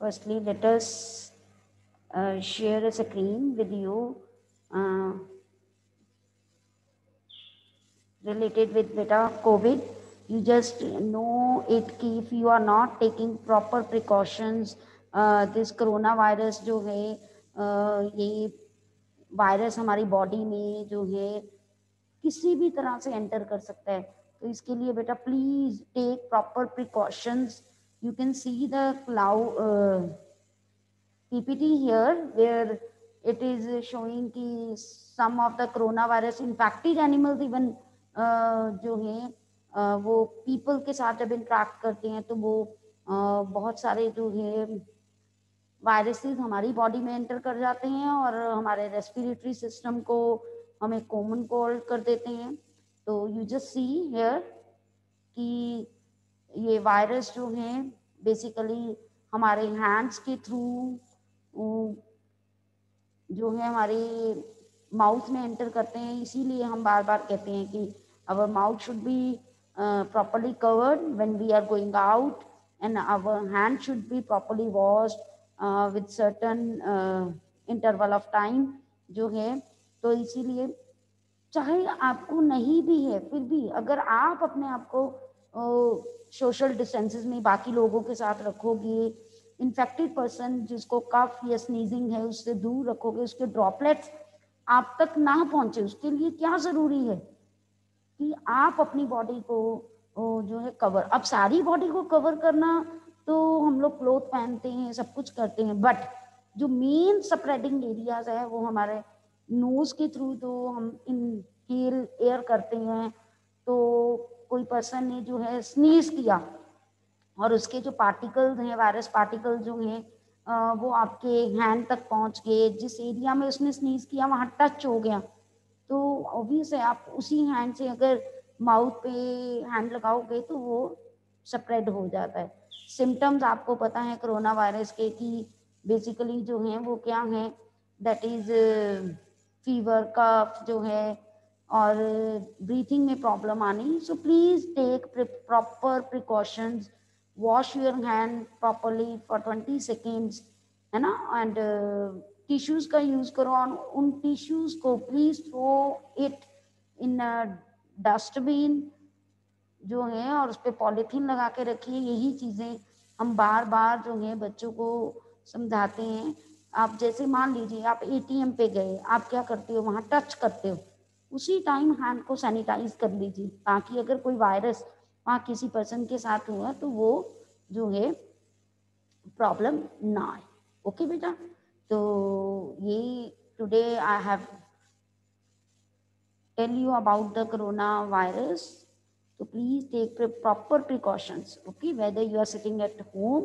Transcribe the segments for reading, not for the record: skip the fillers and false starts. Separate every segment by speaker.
Speaker 1: firstly let us share a screen with you related with beta COVID. You just know it कि if you are not taking proper precautions, this coronavirus जो है ये virus हमारी body में जो है किसी भी तरह से एंटर कर सकता है. तो इसके लिए बेटा please take proper precautions. You can see the cloud PPT here where it is showing कि some of the coronavirus infected animals even जो है वो people के साथ जब interact करते हैं तो वो बहुत सारे जो है वायरसेस हमारी बॉडी में एंटर कर जाते हैं और हमारे रेस्पिरेटरी सिस्टम को हमें कॉमन कोल्ड कर देते हैं. तो यू जस्ट सी हियर कि ये वायरस जो है बेसिकली हमारे हैंड्स के थ्रू जो है हमारे माउथ में एंटर करते हैं. इसीलिए हम बार बार कहते हैं कि our mouth should be properly covered when we are going out and our hand should be properly washed with certain interval of time जो है. तो इसीलिए चाहे आपको नहीं भी है फिर भी अगर आप अपने आप को सोशल डिस्टेंसेस में बाकी लोगों के साथ रखोगे, इन्फेक्टेड पर्सन जिसको कफ या स्नीजिंग है उससे दूर रखोगे, उसके ड्रॉपलेट्स आप तक ना पहुंचे, उसके लिए क्या जरूरी है कि आप अपनी बॉडी को जो है कवर. अब सारी बॉडी को कवर करना तो हम लोग क्लोथ पहनते हैं, सब कुछ करते हैं, बट जो मेन स्प्रेडिंग एरियाज है वो हमारे नोज के थ्रू तो हम इनहेल एयर करते हैं. तो कोई पर्सन ने जो है स्नीज किया और उसके जो पार्टिकल्स हैं, वायरस पार्टिकल जो हैं वो आपके हैंड तक पहुंच गए, जिस एरिया में उसने स्नीज किया वहाँ टच हो गया, तो ऑब्वियस है आप उसी हैंड से अगर माउथ पे हैंड लगाओगे तो वो स्प्रेड हो जाता है. सिम्टम्स आपको पता है कोरोना वायरस के कि बेसिकली जो हैं वो क्या हैं, दैट इज फीवर, कफ जो है और ब्रीथिंग में प्रॉब्लम आनी. So please take proper precautions, wash your hand properly for 20 seconds है ना, एंड टिश्यूज का यूज करो और उन टिश्यूज को please throw it in dustbin जो है और उस पर पॉलीथीन लगा के रखिए. यही चीजें हम बार बार जो है बच्चों को समझाते हैं. आप जैसे मान लीजिए आप एटीएम पे गए, आप क्या करते हो, वहां टच करते हो, उसी टाइम हैंड को सैनिटाइज कर लीजिए ताकि अगर कोई वायरस वहाँ किसी पर्सन के साथ हुआ तो वो जो है प्रॉब्लम ना आए. ओके बेटा, तो ये today I have tell you about the corona virus. तो please take proper precautions, okay, whether you are sitting at home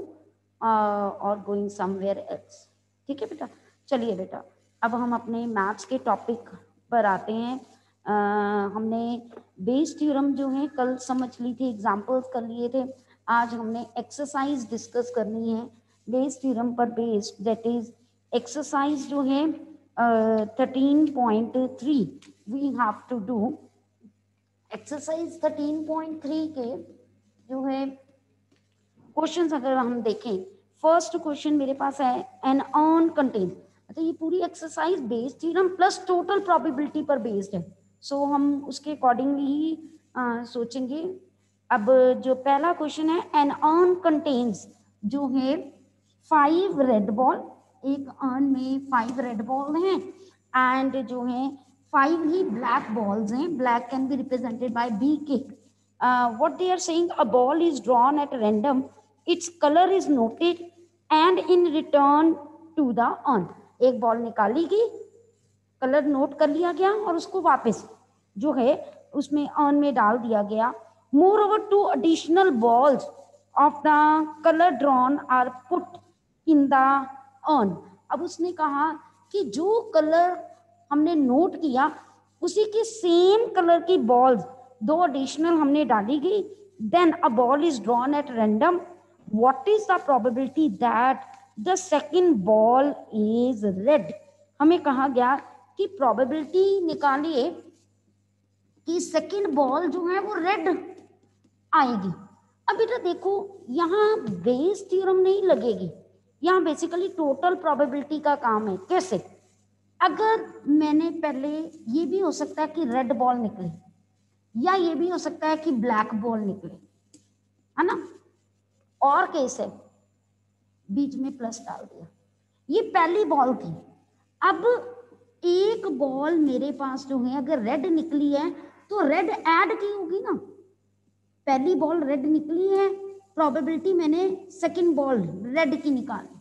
Speaker 1: or going somewhere else. ठीक है बेटा. चलिए बेटा अब हम अपने मैथ्स के टॉपिक पर आते हैं. हमने बेस थ्योरम जो है कल समझ ली थी, एग्जाम्पल्स कर लिए थे. आज हमने एक्सरसाइज डिस्कस करनी है बेस थ्योरम पर बेस्ड, दैट इज एक्सरसाइज जो है 13.3 we have to do. Exercise 13.3 के जो है क्वेश्चंस अगर हम देखें, फर्स्ट क्वेश्चन मेरे पास है एन अर्न कंटेन. अच्छा, ये पूरी exercise based theorem plus total probability पर बेस्ड है. सो हम उसके अकॉर्डिंगली ही सोचेंगे. अब जो पहला क्वेश्चन है, एन अर्न कंटेन्स जो है 5 रेड बॉल, एक अर्न में 5 रेड बॉल हैं एंड जो है 5 ही ब्लैक बॉल्स हैं. Black can be represented by B किक. what they are saying, a ball is drawn at random, its color is noted and in return to the urn. एक ball निकाली गई, colour note कर लिया गया और उसको वापस जो है उसमें अर्न में डाल दिया गया. moreover 2 additional balls of the color drawn are put in the urn. अब उसने कहा कि जो कलर हमने नोट किया उसी के सेम कलर की बॉल्स 2 एडिशनल हमने डाली गई. Then a ball is drawn at random. What is the probability that the second ball is red. हमें कहा गया कि प्रोबेबिलिटी निकालिए कि सेकंड बॉल जो है वो रेड आएगी. अब बेटा देखो यहाँ बेस थ्योरम नहीं लगेगी, यहाँ बेसिकली टोटल प्रोबेबिलिटी का काम है। कैसे? अगर मैंने पहले, ये भी हो सकता है कि रेड बॉल निकले, या ये भी हो सकता है कि ब्लैक बॉल निकले, है ना, और केस है, बीच में प्लस डाल दिया, ये पहली बॉल थी। अब एक बॉल मेरे पास जो है अगर रेड निकली है तो रेड ऐड की होगी ना, पहली बॉल रेड निकली है, प्रोबेबिलिटी मैंने सेकंड बॉल रेड की निकाली,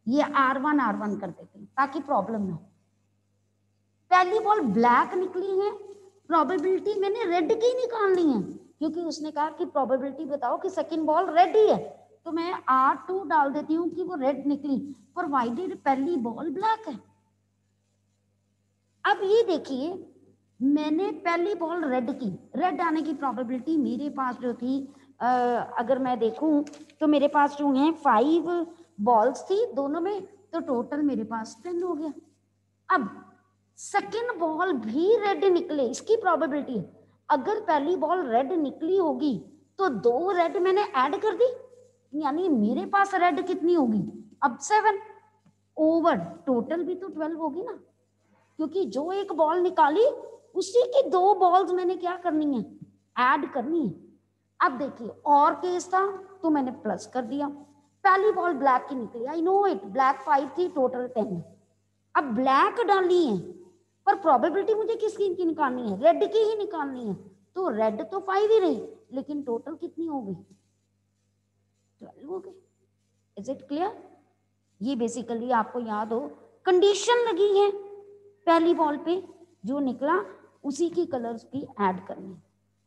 Speaker 1: ये R1 कर देते हैं ताकि प्रॉब्लम ना हो। पहली बॉल ब्लैक निकली है, प्रोबेबिलिटी मैंने रेड की निकालनी है, क्योंकि उसने कहा कि प्रोबेबिलिटी बताओ कि सेकंड बॉल रेड ही है, तो मैं R2 डाल देती हूँ कि वो रेड निकली, प्रोवाइडेड पहली बॉल ब्लैक है। अब ये देखिए, मैंने पहली बॉल रेड की, रेड आने की प्रोबेबिलिटी मेरे पास जो थी, अगर मैं देखूं तो मेरे पास जो है 5 बॉल्स थी दोनों में, तो टोटल मेरे पास 10 हो गया। अब सेकंड बॉल भी रेड निकले, इसकी प्रोबेबिलिटी है, अगर पहली बॉल रेड निकली होगी तो 2 रेड मैंने ऐड कर दी, यानी मेरे पास रेड कितनी होगी अब 7, ओवर टोटल भी तो 12 होगी ना, क्योंकि जो एक बॉल निकाली उसी की 2 बॉल्स मैंने क्या करनी है, ऐड करनी है। अब देखिए, और केस था तो मैंने प्लस कर दिया, पहली बॉल ब्लैक की निकली, आई नो इट, ब्लैक 5 थी, टोटल 10। अब ब्लैक डालनी है, पर प्रोबेबिलिटी मुझे किसकी की निकालनी है, रेड की ही निकालनी है, तो रेड तो 5 ही रही, लेकिन टोटल कितनी हो गई, 12 हो गई। Is it clear? ये बेसिकली आपको याद हो, कंडीशन लगी है, पहली बॉल पे जो निकला उसी की कलर्स की ऐड करनी,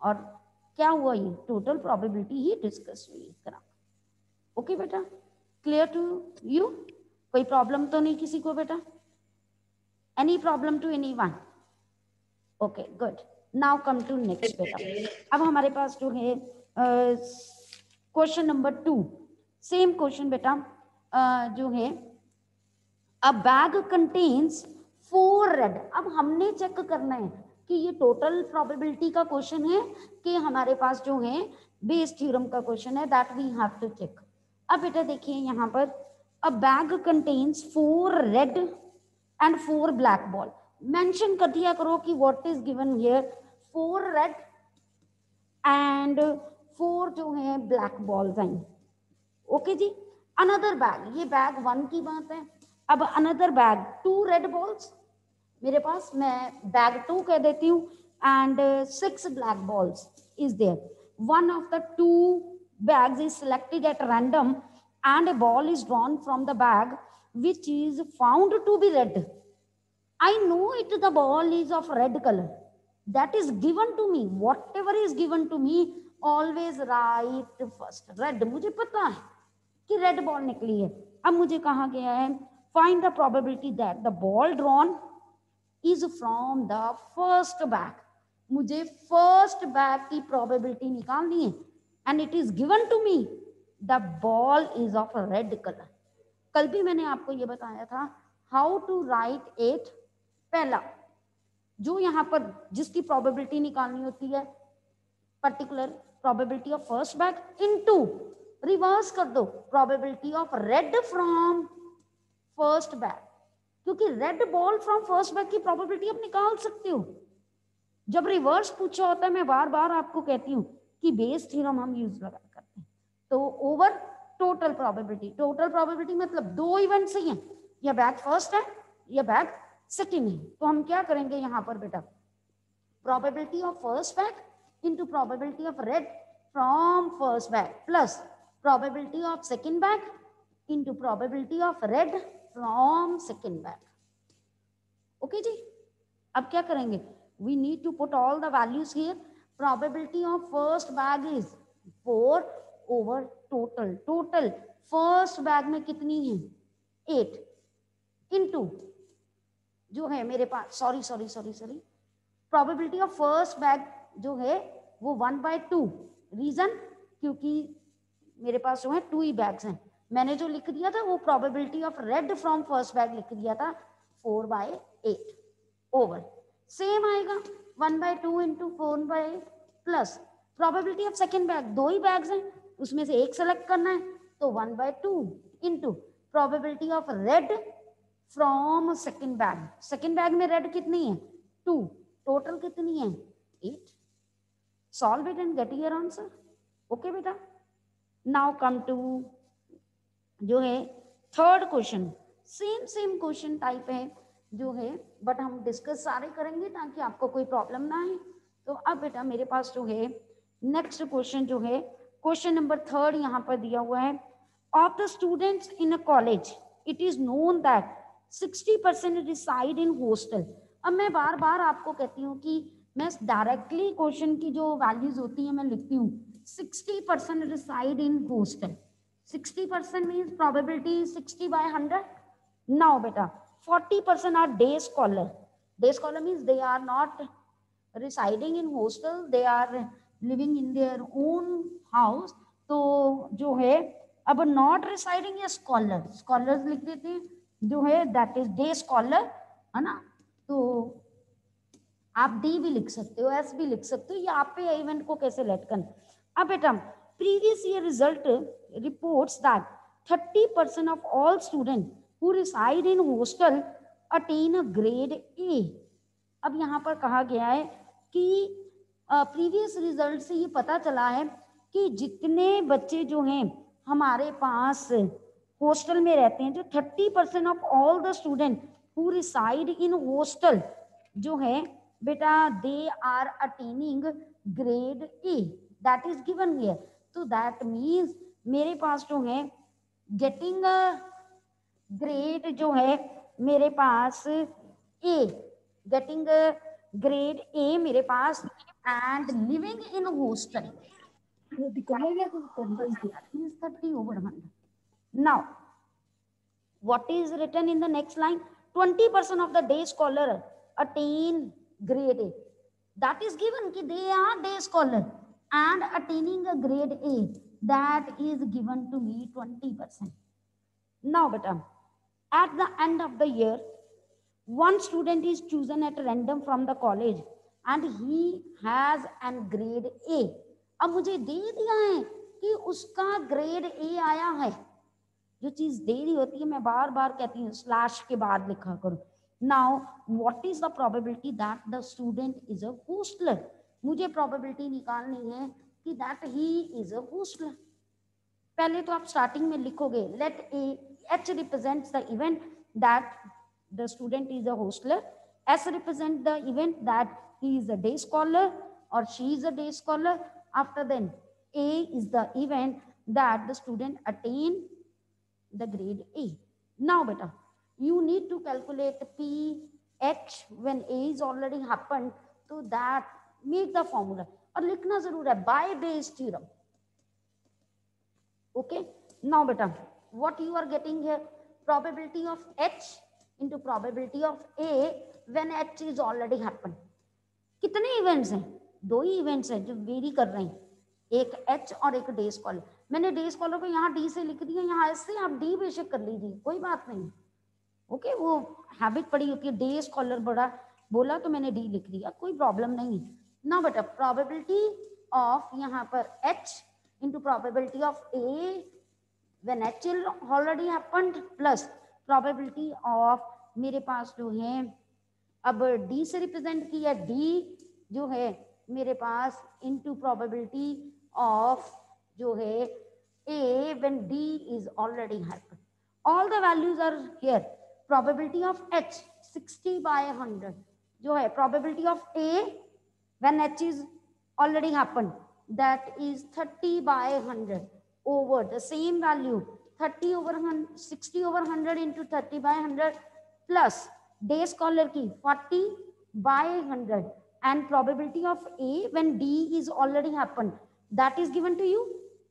Speaker 1: और क्या हुआ, ये टोटल प्रोबेबिलिटी ही डिस्कस हुई करा। ओके बेटा, क्लियर टू यू? कोई प्रॉब्लम तो नहीं किसी को बेटा? Any problem to anyone? Okay good, now come to next बेटा। अब हमारे पास जो है क्वेश्चन नंबर 2, सेम क्वेश्चन बेटा, जो है अ बैग कंटेन्स 4 रेड। अब हमने चेक करना है कि ये टोटल प्रोबेबिलिटी का क्वेश्चन है कि हमारे पास जो है बेस थ्योरम का क्वेश्चन है, that we have to check. अब बेटा देखिए यहाँ पर, a bag contains 4 red and 4 black ball, mention कर दिया करो कि what is given here, 4 red and 4 जो है ब्लैक बॉल्स हैं। ओके जी, अनदर बैग, ये बैग 1 की बात है। अब अनदर बैग 2 रेड बॉल्स मेरे पास, मैं बैग 2 कह देती हूँ, and 6 black balls is there, one of the 2 bags is selected at random and a ball is drawn from the bag which is found to be red. I know it, the ball is of red color, that is given to me, whatever is given to me always write first red, मुझे पता है कि red ball निकली है। अब मुझे कहा गया है find the probability that the ball drawn is from the first bag, मुझे फर्स्ट बैग की प्रोबेबिलिटी निकालनी है, and it is given to me the ball is of red colour. कल भी मैंने आपको ये बताया था हाउ टू राइट इट। पहला जो यहाँ पर जिसकी प्रोबेबिलिटी निकालनी होती है, particular probability of first bag into, reverse कर दो, probability of red from first bag, क्योंकि red ball from first bag की प्रोबेबिलिटी आप निकाल सकते हो। जब रिवर्स पूछा होता है, मैं बार बार आपको कहती हूँ कि बेस थ्योरम हम यूज लगा करते हैं, तो over total probability, total probability मतलब 2 इवेंट सही हैं, या बैग फर्स्ट है या बैग सेकेंड है, तो हम क्या करेंगे यहाँ पर बेटा, probability of first bag into probability of red from first bag plus probability of second bag into probability of red from second bag. Okay जी, अब क्या करेंगे, we need to put all the values here. Probability of first bag is 4 over total, total first bag में कितनी है 8 into जो है मेरे पास, sorry probability of first bag जो है वो 1/2, रीजन क्योंकि मेरे पास जो है 2 ही बैग्स हैं, मैंने जो लिख दिया था वो probability of red from first bag लिख दिया था 4/8 ओवर, सेम आएगा 1/2 into 4/8 plus probability of second bag, 2 he bags हैं उसमें से एक सेलेक्ट करना है, तो 1/2 into probability of red from second bag, second bag में रेड कितनी है 2, टोटल कितनी है 8. Solve it and get your answer. Okay बेटा. नाउ कम टू जो है third question. Same question type है जो है, बट हम डिस्कस सारे करेंगे ताकि आपको कोई प्रॉब्लम ना आए. तो अब बेटा मेरे पास जो है नेक्स्ट क्वेश्चन जो है क्वेश्चन नंबर थर्ड यहाँ पर दिया हुआ है. Of the students in a college it is known that 60% reside in hostel. अब मैं बार बार आपको कहती हूँ कि मैं डायरेक्टली क्वेश्चन की जो वैल्यूज होती है मैं लिखती हूँ 60% reside in hostel. 60% means probability 60/100. Now बेटा 40% are day scholar. Day scholar means they are not residing in hostel, they are living in their own house. तो जो है अब not residing या scholar, scholars लिख देते हैं जो है that is day scholar है ना. तो आप डी भी लिख सकते हो, एस भी लिख सकते हो, या आप पे इवेंट को कैसे लेट करना. अब बेटा previous year result reports that 30% of all student who reside in hostel attain a grade A. अब यहाँ पर कहा गया है कि प्रीवियस रिजल्ट से ये पता चला है कि जितने बच्चे जो हैं हमारे पास हॉस्टल में रहते हैं, जो 30% of all the student who reside in hostel जो है बेटा they are attaining grade A. That is given here. तो दैट मीन्स मेरे पास जो है गेटिंग ग्रेड जो है मेरे पास ए, गेटिंग ग्रेड ए मेरे पास and living in hostel 30/100. Now what is written in the next line? 20% of the day scholar attain grade A. That is given कि they are day scholar and attaining a grade A. That is given to me 20%. Now beta at the end of the year one student is chosen at random from the college and he has an grade A. अब मुझे दे दिया है कि उसका grade A आया है. जो चीज दे रही होती है मैं बार बार कहती हूँ स्लैश के बाद लिखा करो. Now what is the probability that the student is a hosteller. मुझे प्रोबेबिलिटी निकालनी है कि that he is a hosteller. पहले तो आप स्टार्टिंग में लिखोगे let A H represents the event that the student is a hostler. S represents the event that he is a day scholar or she is a day scholar. After then, A is the event that the student attained the grade A. Now, beta, you need to calculate PH when A is already happened. So that make the formula. और लिखना जरूर है by Bayes theorem. Okay. Now, beta. What you are getting here? Probability of H into probability of A when H is already happened. कितने events हैं? 2 ही events हैं जो very कर रहे हैं, एक H और एक डे स्कॉलर. मैंने डे स्कॉलर को यहाँ D से लिख दिया, यहाँ S से. आप D बेशक कर लीजिए, कोई बात नहीं. ओके वो हैबिट पड़ी होती है, डे स्कॉलर बड़ा बोला तो मैंने D लिख दिया, कोई प्रॉब्लम नहीं. ना बेटा प्रोबेबिलिटी ऑफ यहाँ पर H into probability of A when H already happened plus probability of मेरे पास जो है अब D से रिप्रेजेंट किया, D जो है मेरे पास into probability of जो है A when D is already happened. All the values are here. Probability of H 60/100 जो है probability of A when H is already happened that is 30/100 over the same value 60/100 into 30/100 plus day scholar की 40/100 and probability of A when D is already happened that is given to you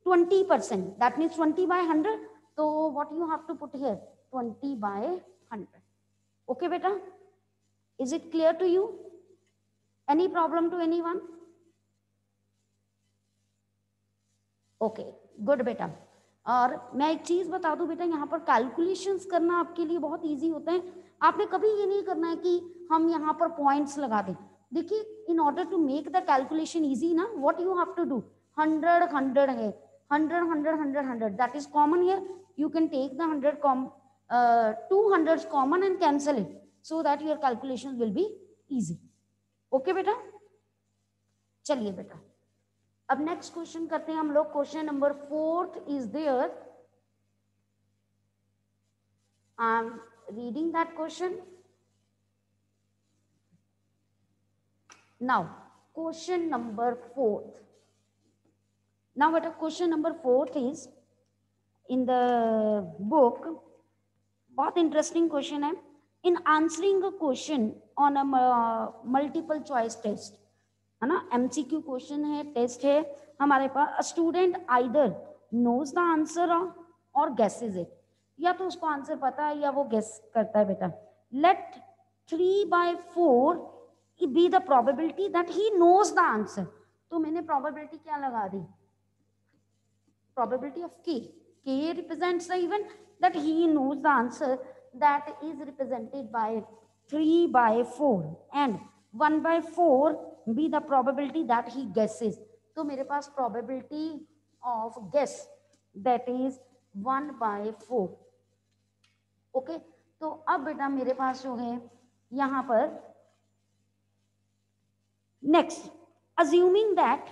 Speaker 1: 20%. That means 20/100. So what you have to put here 20/100. Okay beta, is it clear to you? Any problem to anyone? Okay good बेटा. और मैं एक चीज बता दूं बेटा, यहाँ पर कैलकुलेशंस करना आपके लिए बहुत इजी होता है. आपने कभी ये नहीं करना है कि हम यहाँ पर पॉइंट्स लगा दें. देखिए in order to make the calculation easy ना, what you have to do 100 100 है 100 100 100 100 that is common here. you can take the 2 hundreds common and cancel it, so that your calculations will be easy. Okay बेटा, चलिए बेटा अब next question करते हैं हम लोग. Question number 4 is there. I am reading that question now. Question number 4. Now बेटा question number 4 is in the book. बहुत इंटरेस्टिंग क्वेश्चन है. In answering a question on a multiple choice test, है ना, MCQ question है, test है हमारे पास. A student either knows the answer or guesses it, या तो उसको आंसर पता है या वो गेस करता है बेटा. Let 3/4 be the probability that he knows the answer. तो मैंने प्रोबेबिलिटी क्या लगा दी? probability of k. K represents the event that he knows the answer, that is represented by 3/4 and 1/4 be the probability that he guesses. तो मेरे पास probability of guess that is 1/4. Okay, तो अब बेटा मेरे पास जो है यहाँ पर next, assuming that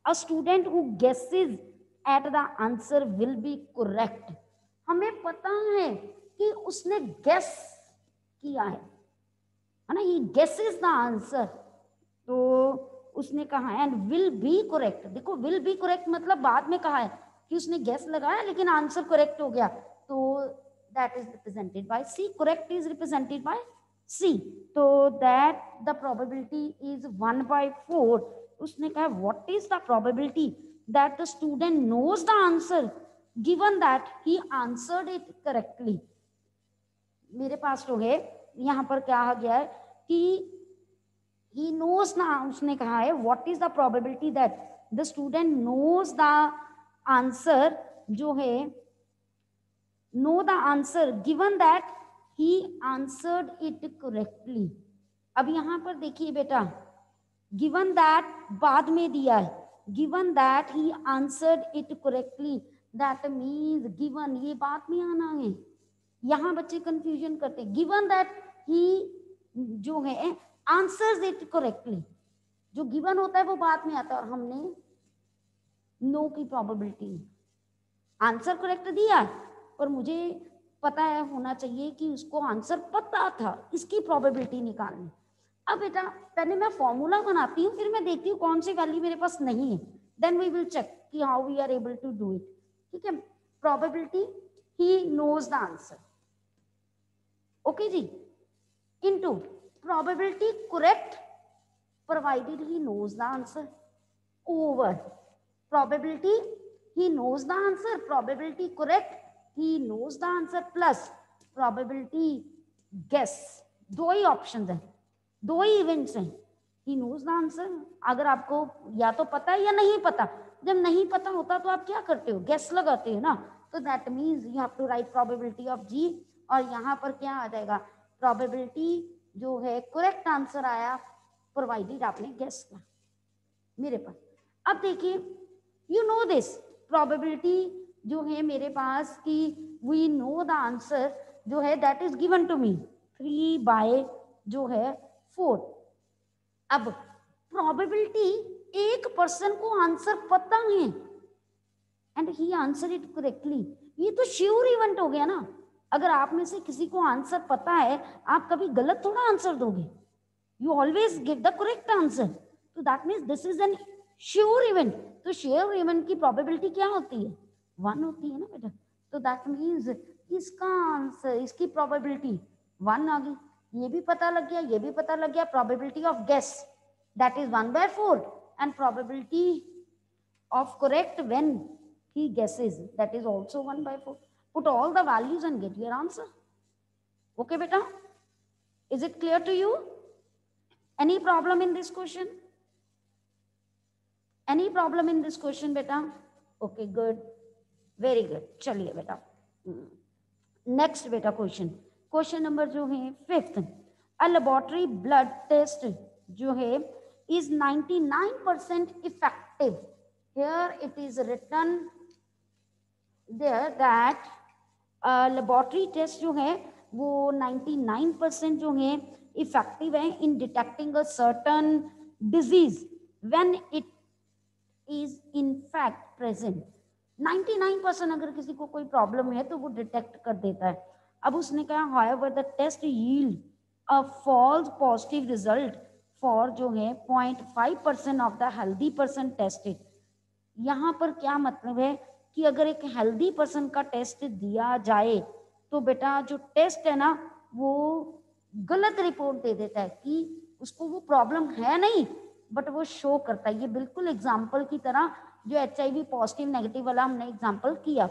Speaker 1: a student who guesses at the answer will be correct. हमें पता है कि उसने guess किया है ना, he guesses the answer. तो उसने कहा है and will be correct. देखो will be correct मतलब बाद में कहा है कि उसने guess लगाया लेकिन आंसर correct हो गया, तो that is represented by C. Correct is represented by C. तो that the probability is 1/4. उसने कहा what is the probability that the student knows the answer given that he answered it correctly. मेरे पास जो है यहाँ पर क्या आ गया है कि he knows ना, उसने कहा है what is the probability that the student knows the answer, जो है know the answer given that he answered it correctly. अब यहाँ पर देखिए बेटा, given that बाद में दिया है, given that he answered it correctly, that means given ये बाद में आना है. यहाँ बच्चे कंफ्यूजन करते हैं. given that he जो है answers it correctly, जो given होता है वो बाद में आता है, और हमने नो की प्रोबेबिलिटी आंसर करेक्ट दिया, पर मुझे पता है होना चाहिए कि उसको आंसर पता था, इसकी प्रोबेबिलिटी निकालनी. अब बेटा पहले मैं फॉर्मूला बनाती हूँ, फिर मैं देखती हूँ कौन सी वैल्यू मेरे पास नहीं है, देन वी विल चेक कि how we are able to do it. ठीक है, probability he knows the answer, okay जी, into probability correct provided he knows the answer, over probability he knows the answer, probability correct he knows the answer, plus probability guess. दो ही option है, दो ही events हैं. ही knows the answer, अगर आपको या तो पता है या नहीं पता. जब नहीं पता होता तो आप क्या करते हो, गेस लगाते हो ना. तो that means you have to write probability of G, और यहाँ पर क्या आ जाएगा, प्रोबेबिलिटी जो है करेक्ट आंसर आया प्रोवाइडेड आपने गेस किया मेरे पास. अब देखिए यू नो दिस प्रोबेबिलिटी जो है मेरे पास कि वी नो द आंसर जो है that is given to me 3/4. अब प्रोबेबिलिटी एक पर्सन को आंसर पता है and he answer it correctly, ये तो श्योर इवेंट हो गया ना. अगर आप में से किसी को आंसर पता है, आप कभी गलत थोड़ा आंसर दोगे, you always give the correct answer. तो that means this is an sure event. तो श्योर इवेंट की प्रोबेबिलिटी क्या होती है, 1 होती है ना बेटा. तो दैट मीन्स इसका आंसर, इसकी प्रोबेबिलिटी 1 आ गई. ये भी पता लग गया, ये भी पता लग गया. Probability of guess that is 1/4 and probability of correct when he guesses that is also 1/4. Put all the values and get your answer. Okay beta, is it clear to you? Any problem in this question? Any problem in this question beta? Okay, good, very good. चलिए बेटा next बेटा question number जो है 5th. A laboratory blood test जो है is 99% effective. Here it is written there that laboratory test जो है वो 99% जो है इफेक्टिव है in detecting a certain disease when it is in fact present. 99% अगर किसी को कोई प्रॉब्लम है तो वो डिटेक्ट कर देता है। अब उसने कहा however the test yield a false positive result for जो है 0.5% of the healthy person tested. यहाँ पर क्या मतलब है कि अगर एक हेल्दी पर्सन का टेस्ट दिया जाए तो बेटा जो टेस्ट है ना वो गलत रिपोर्ट दे देता है कि उसको वो प्रॉब्लम है नहीं, बट वो शो करता है। ये बिल्कुल एग्जाम्पल की तरह जो HIV पॉजिटिव नेगेटिव वाला हमने एग्जाम्पल किया।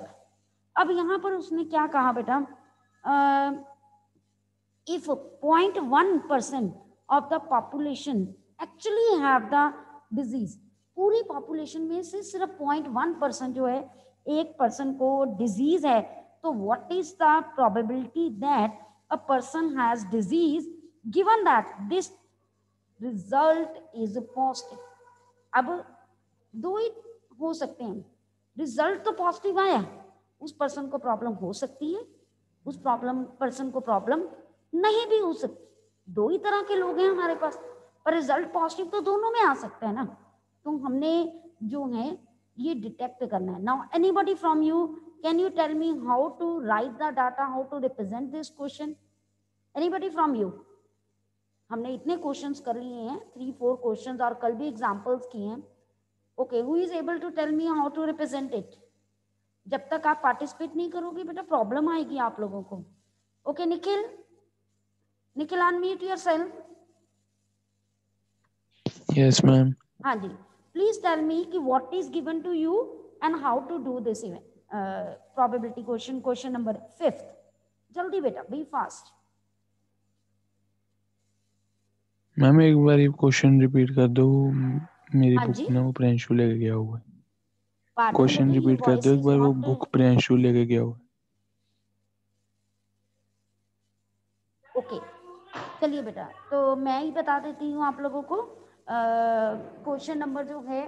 Speaker 1: अब यहाँ पर उसने क्या कहा बेटा, if 0.1% of the population actually have the disease, पूरी पॉपुलेशन में से सिर्फ 0.1% जो है एक पर्सन को डिजीज है, तो what is the probability that a person has disease given that this result is positive. अब दो ही हो सकते हैं, रिजल्ट तो पॉजिटिव आया, उस पर्सन को प्रॉब्लम हो सकती है, उस प्रॉब्लम पर्सन को प्रॉब्लम नहीं भी हो सकती। दो ही तरह के लोग हैं हमारे पास, पर रिजल्ट पॉजिटिव तो दोनों में आ सकता है ना। तो हमने जो है ये डिटेक्ट करना है। Now anybody from you can you tell me how to write the data, how to represent this question? Anybody from you? हमने इतने क्वेश्चंस कर लिए हैं, 3-4 क्वेश्चंस, और कल भी एग्जांपल्स किए हैं। Okay, who is able to tell me how to represent it? जब तक आप पार्टिसिपेट नहीं करोगे बेटा प्रॉब्लम आएगी आप लोगों को। Okay Nikhil, Nikhil unmute yourself.
Speaker 2: Yes ma'am.
Speaker 1: हाँ जी, प्लीज टेल मी कि what is given to you and how to do this event probability question, question number 5। जल्दी बेटा, बी फास्ट।
Speaker 2: मैम एक बार ये क्वेश्चन रिपीट कर दो, मेरी
Speaker 1: हाँ
Speaker 2: बुक
Speaker 1: जी,
Speaker 2: ना वो प्रियांशु लेके गया हुआ है।
Speaker 1: पार्डन
Speaker 2: क्वेश्चन
Speaker 1: बेटे, योर
Speaker 2: रिपीट कर दो
Speaker 1: वॉइस
Speaker 2: एक
Speaker 1: इज
Speaker 2: बार, वो
Speaker 1: नॉट।
Speaker 2: बुक प्रियांशु लेके गया हुआ है।
Speaker 1: ओके चलिए बेटा, तो मैं ही बता देती हूँ आप लोगों को। क्वेश्चन नंबर जो है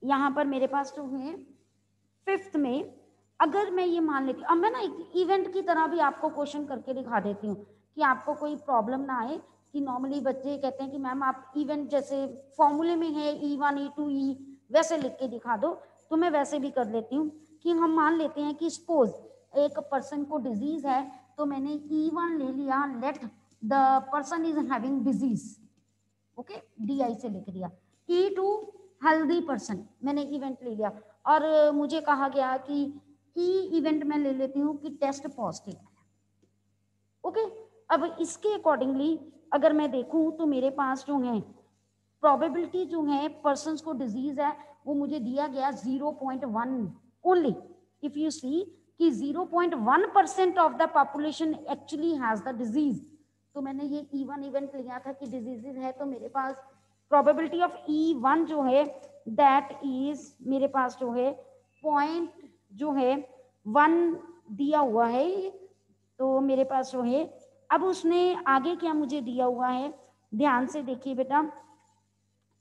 Speaker 1: यहाँ पर मेरे पास जो है 5th में, अगर मैं ये मान लेती हूँ, अब मैं ना एक इवेंट की तरह भी आपको क्वेश्चन करके दिखा देती हूँ कि आपको कोई प्रॉब्लम ना आए। कि नॉर्मली बच्चे कहते हैं कि मैम आप इवेंट जैसे फॉर्मूले में है E1 E2 E वैसे लिख के दिखा दो, तो मैं वैसे भी कर लेती हूँ। कि हम मान लेते हैं कि सपोज एक पर्सन को डिजीज है, तो मैंने E1 ले लिया, let the person is having disease, okay DI से लिख दिया। E2 हेल्दी पर्सन, मैंने इवेंट ले लिया, और मुझे कहा गया कि इवेंट में ले लेती हूँ कि टेस्ट पॉजिटिव है। ओके, अब इसके अकॉर्डिंगली अगर मैं देखूं तो मेरे पास जो है प्रोबेबिलिटी जो है पर्सन को डिजीज है वो मुझे दिया गया 0.1 ओनली। इफ यू सी कि 0.1% of the population actually has the disease, तो मैंने ये E1 इवेंट लिया था कि डिजीजेज है, तो मेरे पास प्रोबेबिलिटी ऑफ E1 जो है दैट इज मेरे पास जो है पॉइंट जो है 1 दिया हुआ है। तो मेरे पास जो है, अब उसने आगे क्या मुझे दिया हुआ है, ध्यान से देखिए बेटा।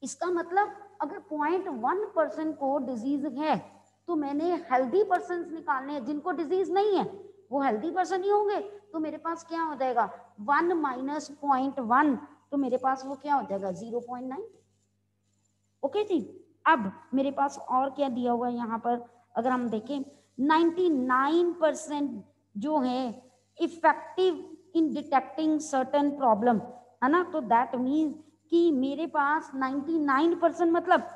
Speaker 1: इसका मतलब अगर 0.1% को डिजीज है, तो मैंने हेल्दी पर्सन निकालने हैं, जिनको डिजीज नहीं है वो हेल्दी पर्सन ही होंगे। तो मेरे पास क्या हो जाएगा 1 माइनस 0.1, तो मेरे पास वो क्या हो जाएगा 0.9। ओके जी, अब मेरे पास और क्या दिया हुआ है यहाँ पर, अगर हम देखें 99% जो है effective in detecting certain problem, है ना। तो दैट मीन्स कि मेरे पास 99% मतलब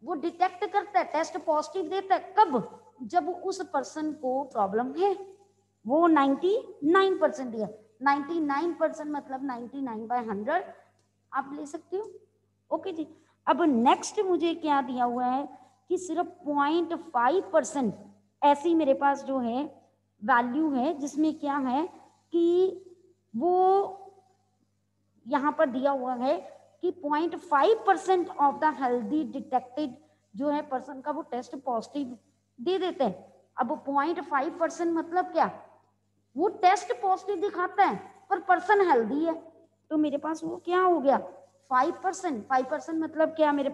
Speaker 1: वो डिटेक्ट करता है, टेस्ट पॉजिटिव देता है, कब? जब उस पर्सन को प्रॉब्लम है। वो 99% दिया, 99% मतलब 99/100 आप ले सकते हो। ओके जी, अब नेक्स्ट मुझे क्या दिया हुआ है कि सिर्फ 0.5% ऐसी मेरे पास जो है वैल्यू है, जिसमें क्या है कि वो यहाँ पर दिया हुआ है कि 0.5% ऑफ द हेल्दी डिटेक्टेड जो है पर्सन का वो टेस्ट पॉजिटिव दे देते हैं। अब 0.5% मतलब क्या, वो टेस्ट पॉजिटिव दिखाता है पर पर्सन हेल्दी है, तो मेरे पास वो क्या हो गया 5%। 5% मतलब क्या, मेरे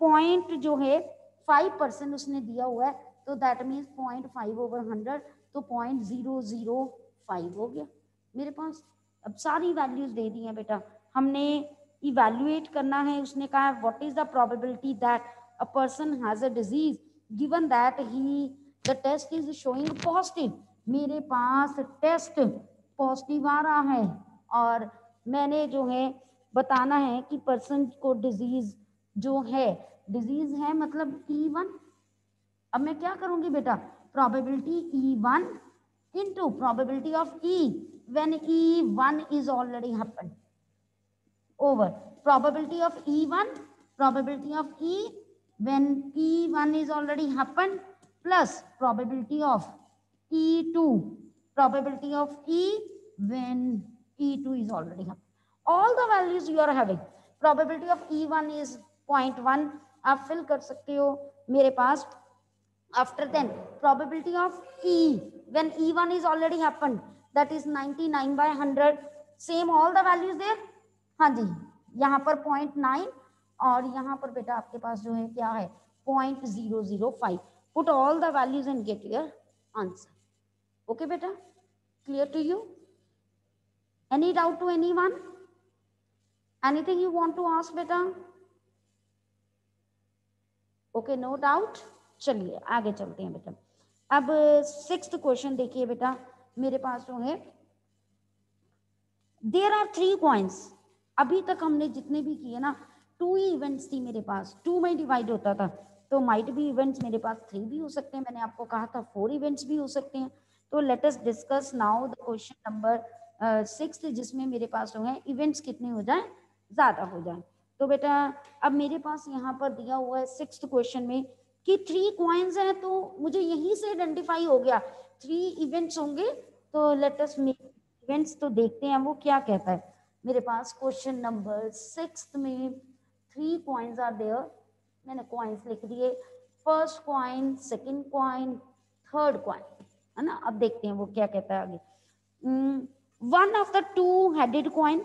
Speaker 1: पॉइंट जो है 5% उसने दिया हुआ है, तो दैट मीन्स 0.5/100, तो 0.005 हो गया मेरे पास। अब सारी वैल्यूज दे दी हैं बेटा, हमने इवैल्यूएट करना है। उसने कहा what is the probability that a person has a disease given that he the test is showing positive. मेरे पास टेस्ट पॉजिटिव आ रहा है और मैंने जो है बताना है कि पर्सन को डिजीज जो है, डिजीज है मतलब E1। अब मैं क्या करूंगी बेटा, probability E1 into probability of E when E1 is already happened over probability of E1, probability of E when E1 is already happened plus probability of E2, probability of E when E2 is already happened. All the values you are having, probability of E1 is 0.1, आप fill कर सकते हो मेरे पास। After then, probability of E when E1 is already happened, that is 99/100, same all the values there। हाँ जी, यहाँ पर 0.9 और यहाँ पर बेटा आपके पास जो है क्या है 0.005। Put all the values and get your answer. Okay बेटा, clear to you? Any doubt to anyone? Anything you want to ask बेटा? Okay, no doubt. चलिए आगे चलते हैं बेटा। अब 6th क्वेश्चन देखिए बेटा, मेरे पास जो है देयर आर 3 कॉइन्स। अभी तक हमने जितने भी किए ना 2 ही इवेंट्स थी मेरे पास, 2 में डिवाइड होता था, तो माइट भी इवेंट्स मेरे पास 3 भी हो सकते हैं, मैंने आपको कहा था 4 इवेंट्स भी हो सकते हैं। तो let us discuss now the question number 6 जिसमें मेरे पास जो है इवेंट्स कितने हो जाए, ज़्यादा हो जाए। तो बेटा अब मेरे पास यहाँ पर दिया हुआ है 6th क्वेश्चन में कि 3 कॉइन्स हैं, तो मुझे यहीं से आइडेंटिफाई हो गया 3 इवेंट्स होंगे। तो लेट अस मेक इवेंट्स, तो देखते हैं वो क्या कहता है। मेरे पास क्वेश्चन नंबर 6 में 3 कॉइन्स आर देयर, मैंने कॉइन्स लिख दिए, first coin, second coin, third coin, है ना। अब देखते हैं वो क्या कहता है आगे। One of the 2 headed coin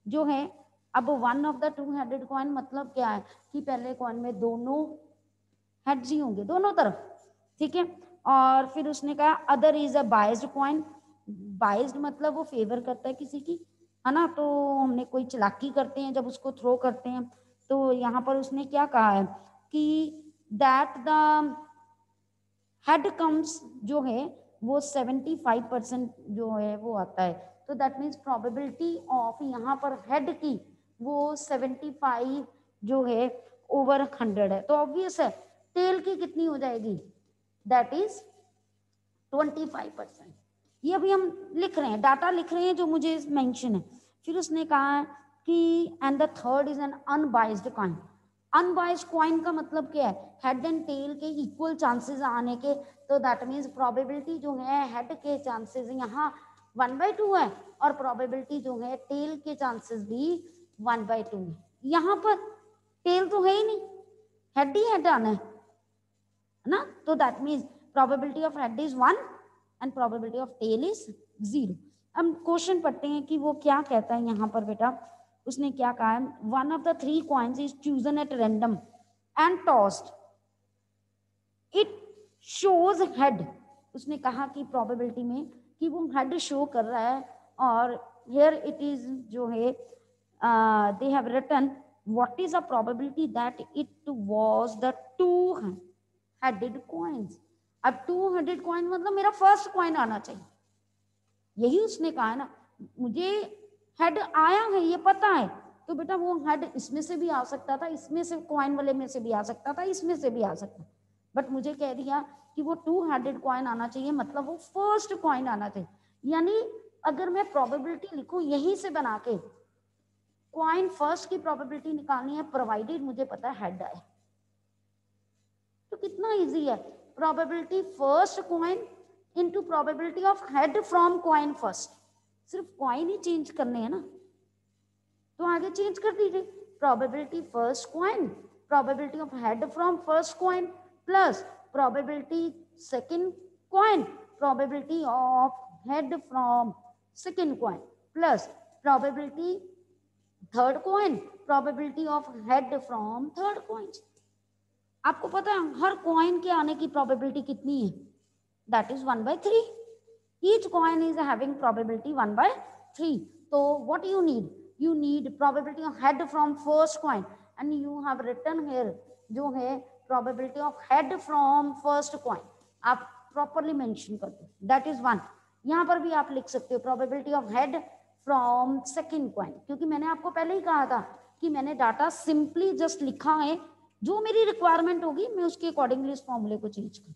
Speaker 1: जो है, अब one of the 2 headed coin मतलब क्या है कि पहले कॉइन में दोनों हेड्स ही होंगे दोनों तरफ, ठीक है। और फिर उसने कहा other is a biased coin. Biased मतलब वो फेवर करता है किसी की, है ना। तो हमने कोई चालाकी करते हैं जब उसको थ्रो करते हैं, तो यहाँ पर उसने क्या कहा है कि दैट द हेड कम्स जो है वो 75% जो है वो आता है। तो दैट मीन्स प्रोबेबिलिटी ऑफ यहाँ पर हेड की वो 75 जो है ओवर 100 है। तो ऑब्वियस है टेल की कितनी हो जाएगी, दैट इज 25%। ये अभी हम लिख रहे हैं, डाटा लिख रहे हैं जो मुझे मेंशन है। फिर उसने कहा कि and the third is an unbiased coin. Unbiased coin का मतलब क्या है, हेड एंड टेल के इक्वल चांसेस आने के। तो दैट मीन्स प्रोबेबिलिटी जो है हेड के चांसेस यहाँ 1/2 है और प्रोबेबिलिटी जो है टेल के चांसेस भी 1/2 है। यहाँ पर टेल तो है ही नहीं, हेड ही हेड आना है ना। तो that means probability of head is 1 and probability of tail is 0। हम क्वेश्चन पढ़ते हैं कि वो क्या कहता है यहाँ पर बेटा। उसने क्या कहा है, one of the 3 coins is chosen at random and tossed, it shows head. उसने कहा कि प्रोबेबिलिटी में कि वो हेड शो कर रहा है और हियर इट इज जो है they have written what is a probability that it was the 2 headed coins. अब 2 हेडेड कॉइन मतलब मेरा फर्स्ट कॉइन आना चाहिए, यही उसने कहा है ना। मुझे हेड आया है ये पता है, तो बेटा वो हेड इसमें से भी आ सकता था, इसमें से कॉइन वाले में से भी आ सकता था, इसमें से भी आ सकता, बट मुझे कह दिया कि वो 2 हेडेड कॉइन आना चाहिए, मतलब वो फर्स्ट कॉइन आना चाहिए। यानी अगर मैं प्रोबेबिलिटी लिखूं यहीं से बना के, कॉइन फर्स्ट की प्रोबेबिलिटी निकालनी है प्रोवाइडेड मुझे पता है हेड आए, तो कितना इजी है। Probability first coin into probability of head from coin first, सिर्फ कॉइन ही चेंज करने हैं ना, तो आगे चेंज कर दीजिए। Probability first coin, probability of head from first coin plus probability second coin, probability of head from second coin plus probability third coin, probability of head from third coin. आपको पता है हर कॉइन के आने की probability कितनी है? That is 1/3. Each coin is having probability 1/3. तो what you need? You need probability of head from first coin, and you have written here जो है probability of head from first coin. आप properly mention कर दो, that is 1. यहाँ पर भी आप लिख सकते हो probability of head from second coin, क्योंकि मैंने आपको पहले ही कहा था कि मैंने डाटा सिंपली जस्ट लिखा है, जो मेरी रिक्वायरमेंट होगी मैं उसके अकॉर्डिंगली इस फॉर्मूले को चेंज करूँ.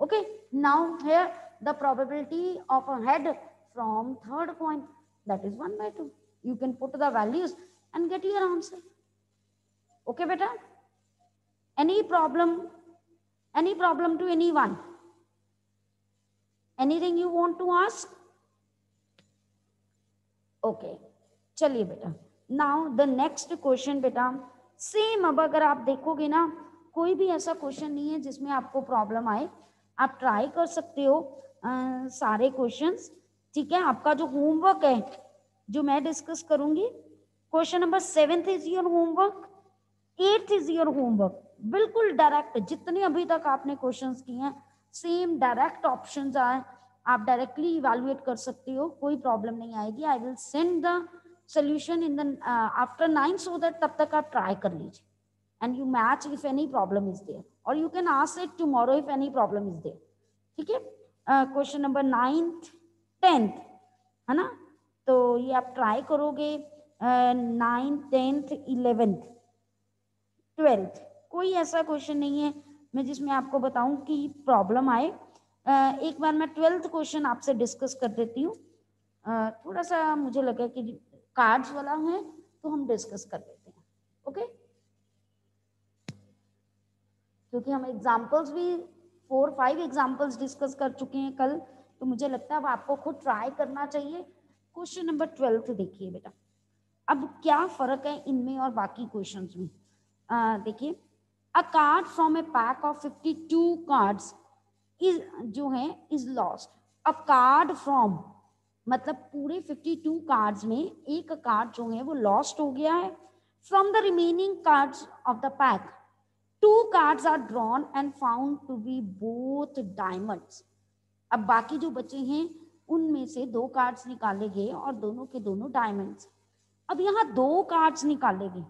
Speaker 1: Okay, now here the probability of a head from third coin, that is 1/2. You can put the values and get your answer. Okay बेटा, any problem to anyone? Anything you want to ask? Okay, चलिए बेटा. Now the next question बेटा same. अब अगर आप देखोगे ना, कोई भी ऐसा क्वेश्चन नहीं है जिसमें आपको प्रॉब्लम आए. आप ट्राई कर सकते हो सारे क्वेश्चंस. ठीक है, आपका जो होमवर्क है जो मैं डिस्कस करूंगी, question number 7 is your homework, 8 is your homework. बिल्कुल डायरेक्ट जितने अभी तक आपने क्वेश्चंस किए हैं सेम डायरेक्ट ऑप्शंस आए, आप डायरेक्टली इवैल्यूएट कर सकते हो, कोई प्रॉब्लम नहीं आएगी. I will send the solution in the after 9, so that तब तक आप ट्राई कर लीजिए and you match if any problem is there, or you can ask it tomorrow if any problem is there. ठीक है, question number 9th 10th है ना, तो ये आप ट्राई करोगे. 9th 10th 11th 12th कोई ऐसा क्वेश्चन नहीं है मैं जिसमें आपको बताऊं कि प्रॉब्लम आए. एक बार मैं 12th क्वेश्चन आपसे डिस्कस कर देती हूँ. थोड़ा सा मुझे लगा कि कार्ड्स वाला है तो हम डिस्कस कर देते हैं. ओके, क्योंकि हम एग्जाम्पल्स भी 4-5 एग्जाम्पल्स डिस्कस कर चुके हैं कल, तो मुझे लगता है अब आपको खुद ट्राई करना चाहिए. क्वेश्चन नंबर 12 देखिए बेटा, अब क्या फर्क है इनमें और बाकी क्वेश्चंस में. देखिए, अ card from A pack of 52 cards is जो है is lost. A card from मतलब पूरे 52 कार्ड्स में एक कार्ड जो है वो लॉस्ट हो गया है. From the remaining cards of the pack 2 cards are drawn and found to be both diamonds. अब बाकी जो बचे हैं उनमें से 2 कार्ड्स निकाले गए और दोनों के दोनों डायमंड्स. अब यहाँ 2 कार्ड्स निकाले गए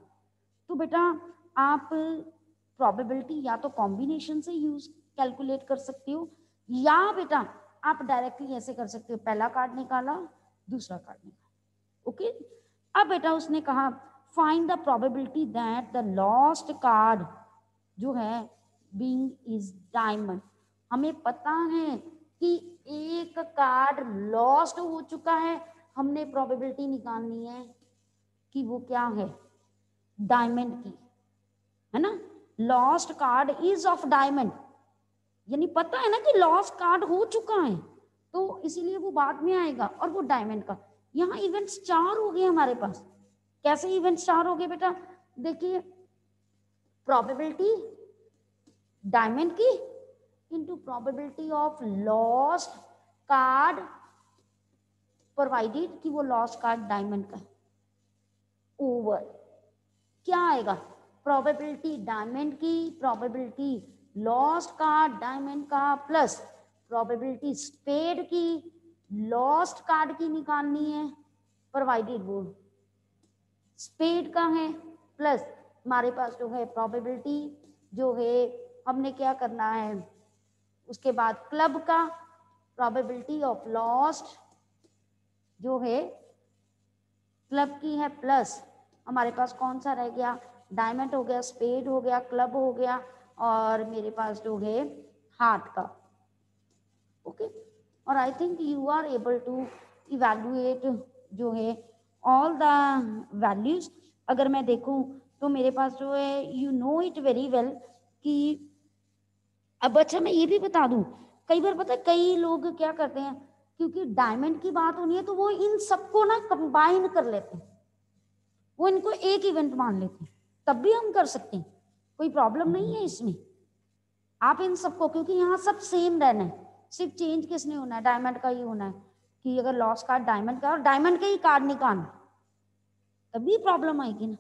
Speaker 1: तो बेटा आप प्रोबेबिलिटी या तो कॉम्बिनेशन से यूज कैलकुलेट कर सकते हो, या बेटा आप डायरेक्टली ऐसे कर सकते हो, पहला कार्ड निकाला दूसरा कार्ड निकाला. ओके, अब बेटा उसने कहा find the probability that the lost card जो है बीइंग इज डायमंड. हमें पता है कि एक कार्ड लॉस्ट हो चुका है, हमने प्रोबेबिलिटी निकालनी है कि वो क्या है, डायमंड की, है ना. Lost card is of diamond, यानी पता है ना कि लॉस्ट कार्ड हो चुका है, तो इसीलिए वो बाद में आएगा और वो डायमंड का. यहाँ इवेंट्स 4 हो गए हमारे पास. कैसे इवेंट्स 4 हो गए बेटा? देखिए, प्रोबेबिलिटी डायमंड की into probability of lost card provided कि वो लॉस्ट कार्ड डायमंड का, ओवर क्या आएगा, प्रोबेबिलिटी डायमंड की, प्रोबेबिलिटी लॉस्ट कार्ड डायमंड का, प्लस प्रोबेबिलिटी स्पेड की, लॉस्ट कार्ड की निकालनी है प्रोवाइडेड वो स्पेड का है, प्लस हमारे पास जो है प्रोबेबिलिटी जो है हमने क्या करना है, उसके बाद क्लब का प्रोबेबिलिटी ऑफ लॉस्ट जो है क्लब की है, प्लस हमारे पास कौन सा रह गया, डायमंड हो गया, स्पेड हो गया, क्लब हो गया, और मेरे पास जो है हार्ट का. ओके, और I think you are able to evaluate जो है ऑल द वैल्यूज. अगर मैं देखूं तो मेरे पास जो है you know it very well कि अब अच्छा मैं ये भी बता दूं, कई बार पता है कई लोग क्या करते हैं, क्योंकि डायमंड की बात होनी है तो वो इन सबको ना कंबाइन कर लेते हैं, वो इनको एक इवेंट मान लेते हैं. तब भी हम कर सकते हैं, कोई प्रॉब्लम नहीं है इसमें. आप इन सबको, क्योंकि यहाँ सब सेम रहना है, सिर्फ चेंज किसने होना है, डायमंड का ही होना है कि अगर लॉस कार्ड डायमंड का और डायमंड के ही कार्ड निकालना, तभी प्रॉब्लम आएगी ना.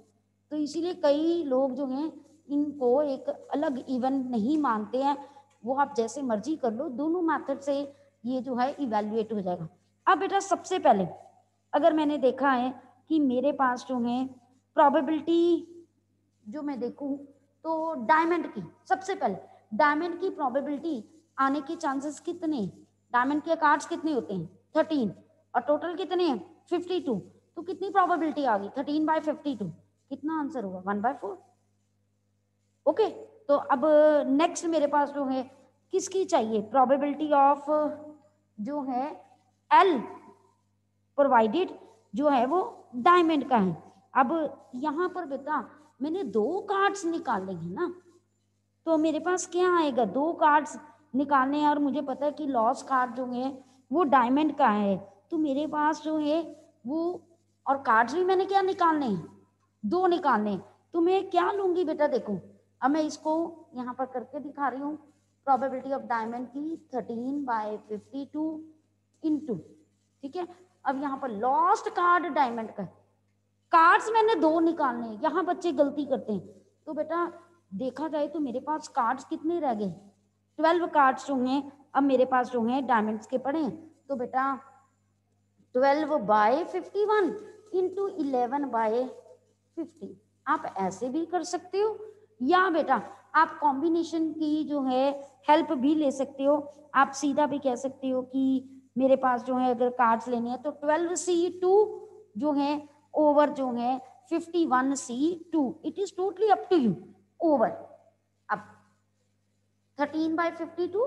Speaker 1: तो इसीलिए कई लोग जो हैं इनको एक अलग इवेंट नहीं मानते हैं, वो आप जैसे मर्जी कर लो, दोनों मेथड से ये जो है इवेल्युएट हो जाएगा। अब बेटा सबसे पहले अगर मैंने देखा है कि मेरे पास जो है प्रोबेबिलिटी जो मैं देखूं तो डायमंड की, सबसे पहले डायमंड की प्रोबेबिलिटी आने के चांसेस कितने, डायमंड के कार्ड्स कितने होते हैं 13 और टोटल कितने हैं 52, तो कितनी प्रोबेबिलिटी आ गई 13/52, कितना आंसर होगा 1/4। ओके, तो अब नेक्स्ट मेरे पास जो है किसकी चाहिए, प्रोबेबिलिटी ऑफ जो है एल प्रोवाइडेड जो है वो डायमंड का है। अब यहाँ पर बेटा मैंने 2 कार्ड्स निकाले हैं ना, तो मेरे पास क्या आएगा, 2 कार्ड्स निकालने हैं और मुझे पता है कि लॉस कार्ड जो है वो डायमंड का है, तो मेरे पास जो है वो, और कार्ड्स भी मैंने क्या निकालने हैं 2 निकालने हैं, तो मैं क्या लूंगी बेटा, देखो अब मैं इसको यहाँ पर करके दिखा रही हूँ, प्रोबेबिलिटी ऑफ डायमंड की 13/52 इंटू, ठीक है। अब यहाँ पर लॉस्ट कार्ड डायमंड का, कार्ड्स मैंने 2 निकालने हैं, यहाँ बच्चे गलती करते हैं, तो बेटा देखा जाए तो मेरे पास कार्ड्स कितने रह गए 12 कार्ड्स जो हैं अब मेरे पास जो हैं डायमंड्स के पड़े हैं, तो बेटा 12/51 इंटू 11/50 आप ऐसे भी कर सकते हो, या बेटा आप कॉम्बिनेशन की जो है हेल्प भी ले सकते हो, आप सीधा भी कह सकते हो कि मेरे पास जो है अगर कार्ड्स लेने हैं तो 12C2 जो है ओवर जो है 51C2, it is totally up to you, over. अब 13/52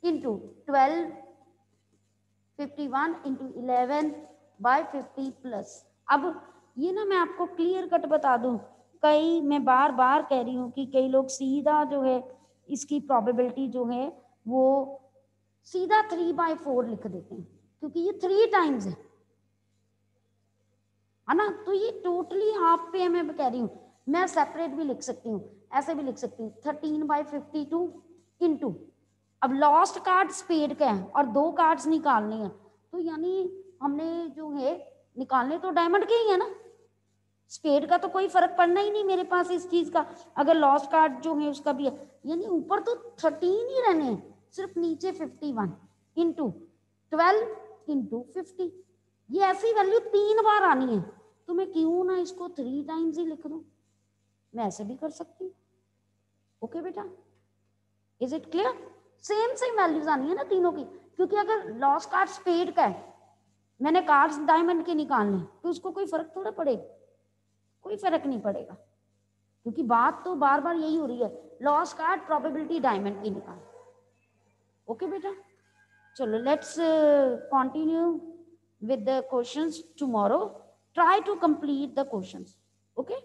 Speaker 1: इंटू 1251 इंटू 11/50 प्लस, अब ये ना मैं आपको क्लियर कट बता दूं, कई मैं बार बार कह रही हूँ कि कई लोग सीधा जो है इसकी प्रोबेबिलिटी जो है वो सीधा 3/4 लिख देते हैं, क्योंकि ये 3 टाइम्स है ना, तो ये टोटली हाफ पे मैं कह रही हूँ, मैं सेपरेट भी लिख सकती हूँ, ऐसे भी लिख सकती हूँ 13/52 इंटू, अब लॉस्ट कार्ड स्पेड का है और 2 कार्ड्स निकालने हैं, तो यानी हमने जो है निकालने तो डायमंड के ही है ना, स्पेड का तो कोई फर्क पड़ना ही नहीं मेरे पास इस चीज का, अगर लॉस्ट कार्ड जो है उसका भी है, यानी ऊपर तो 13 ही रहने हैं, सिर्फ नीचे 51 इंटू 12 इंटू 50, ये ऐसी वैल्यू 3 बार आनी है, तो मैं क्यों ना इसको 3 टाइम्स ही लिख दूं, मैं ऐसे भी कर सकती हूँ। ओके बेटा, is it clear, same values आनी है ना तीनों की, क्योंकि अगर लॉस कार्ड स्पेड का है, मैंने कार्ड्स डायमंड के निकालने, तो उसको कोई फर्क थोड़ा पड़ेगा, कोई फर्क नहीं पड़ेगा, क्योंकि बात तो बार बार यही हो रही है, लॉस कार्ड प्रोबेबिलिटी डायमंड की निकाल। ओके बेटा, चलो let's continue with the questions tomorrow. Try to complete the questions. Okay.